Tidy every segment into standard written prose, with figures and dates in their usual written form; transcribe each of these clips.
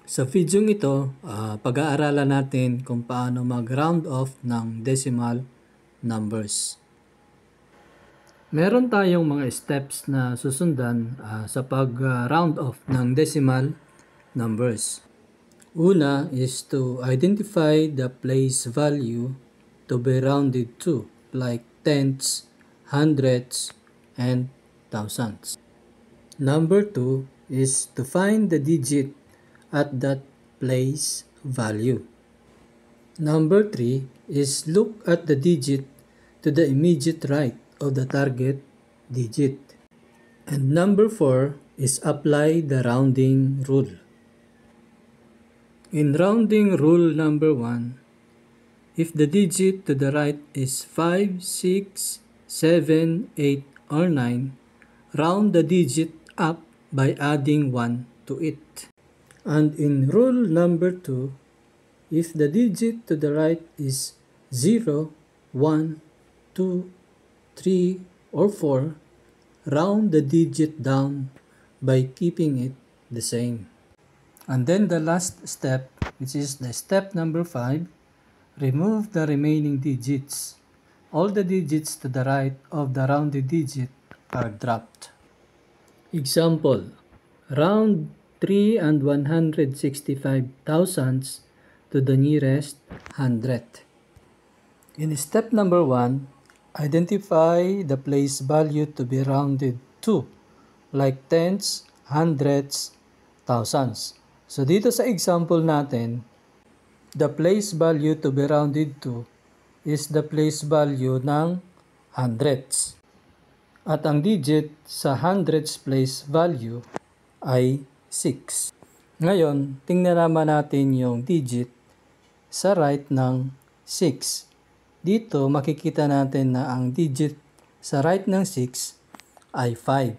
Sa video ito, pag-aaralan natin kung paano mag-round off ng decimal numbers. Meron tayong mga steps na susundan sa pag-round off ng decimal numbers. Una is to identify the place value to be rounded to, like tenths, hundreds, and thousands. Number 2 is to find the digit at that place value. Number 3 is look at the digit to the immediate right of the target digit. And number 4 is apply the rounding rule. In rounding rule number 1, if the digit to the right is 5, 6, 7, 8, or 9, round the digit up by adding 1 to it. And in rule number 2, if the digit to the right is 0, 1, 2, 3, or 4, round the digit down by keeping it the same. And then the last step, which is the step number 5, remove the remaining digits. All the digits to the right of the rounded digit are dropped. Example, round 3 and 165 thousandths to the nearest hundredth. In step number 1, identify the place value to be rounded to, like tenths, hundredths, thousands. So dito sa example natin, the place value to be rounded to is the place value ng hundredths. At ang digit sa hundredths place value ay 6. Ngayon, tingnan naman natin yung digit sa right ng 6. Dito, makikita natin na ang digit sa right ng 6 ay 5.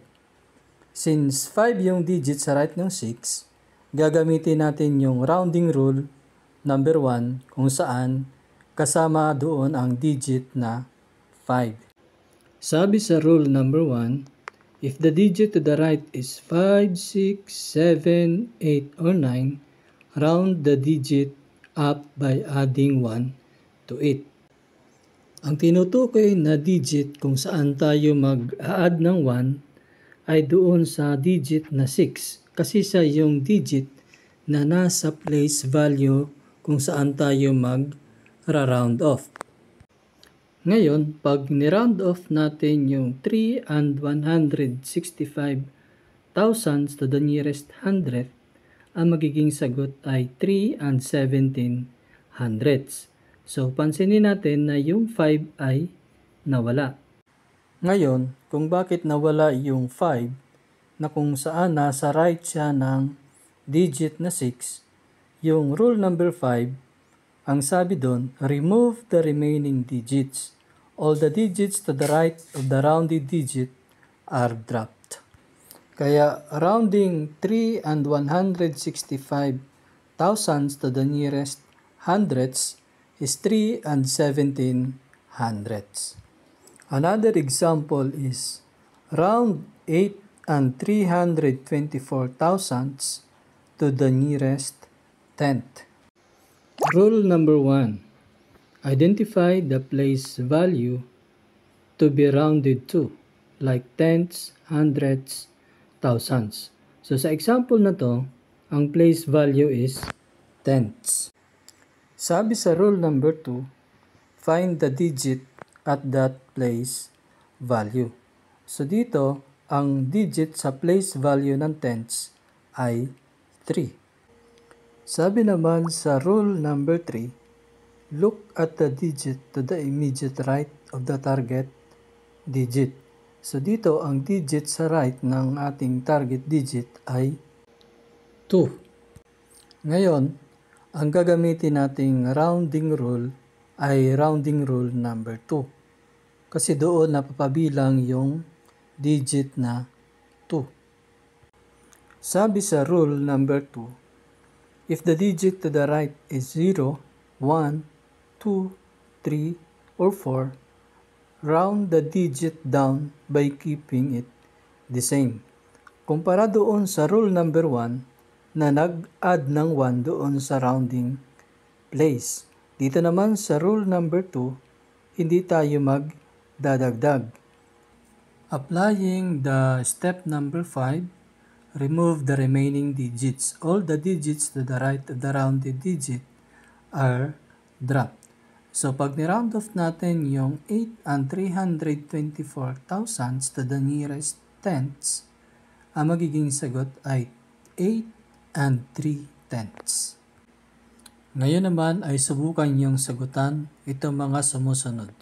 Since 5 yung digit sa right ng 6, gagamitin natin yung rounding rule number 1 kung saan kasama doon ang digit na 5. Sabi sa rule number 1, if the digit to the right is 5, 6, 7, 8, or 9, round the digit up by adding 1 to it. Ang tinutukoy na digit kung saan tayo mag-add ng 1 ay doon sa digit na 6 kasi siya yung digit na nasa place value kung saan tayo mag-round off. Ngayon, pag ni-round off natin yung 3 and 165 thousandths to the nearest hundredth, ang magiging sagot ay 3 and 17 hundredths. So, pansinin natin na yung 5 ay nawala. Ngayon, kung bakit nawala yung 5, na kung saan nasa right siya ng digit na 6, yung rule number 5, ang sabi doon, remove the remaining digits. All the digits to the right of the rounded digit are dropped. Kaya rounding 3 and 165 thousandths to the nearest hundredths is 3 and 17 hundredths. Another example is round 8 and 324 thousandths to the nearest tenth. Rule number 1. Identify the place value to be rounded to, like tenths, hundredths, thousands. So sa example na to, ang place value is tenths. Sabi sa rule number 2, find the digit at that place value. So dito, ang digit sa place value ng tenths ay 3. Sabi naman sa rule number 3, look at the digit to the immediate right of the target digit. So dito, ang digit sa right ng ating target digit ay 2. Ngayon, ang gagamitin nating rounding rule ay rounding rule number 2. Kasi doon napapabilang yung digit na 2. Sabi sa rule number 2, if the digit to the right is 0, 1, 2, 3, or 4, round the digit down by keeping it the same. Kumpara doon sa rule number 1 na nag-add ng 1 doon sa rounding place. Dito naman sa rule number 2, hindi tayo magdadagdag. Applying the step number 5, remove the remaining digits. All the digits to the right of the rounded digit are dropped. So pag ni-round off natin yung 8 and 324 thousandths to the nearest tenths, ang magiging sagot ay 8 and 3 tenths. Ngayon naman ay subukan yung sagutan itong mga sumusunod.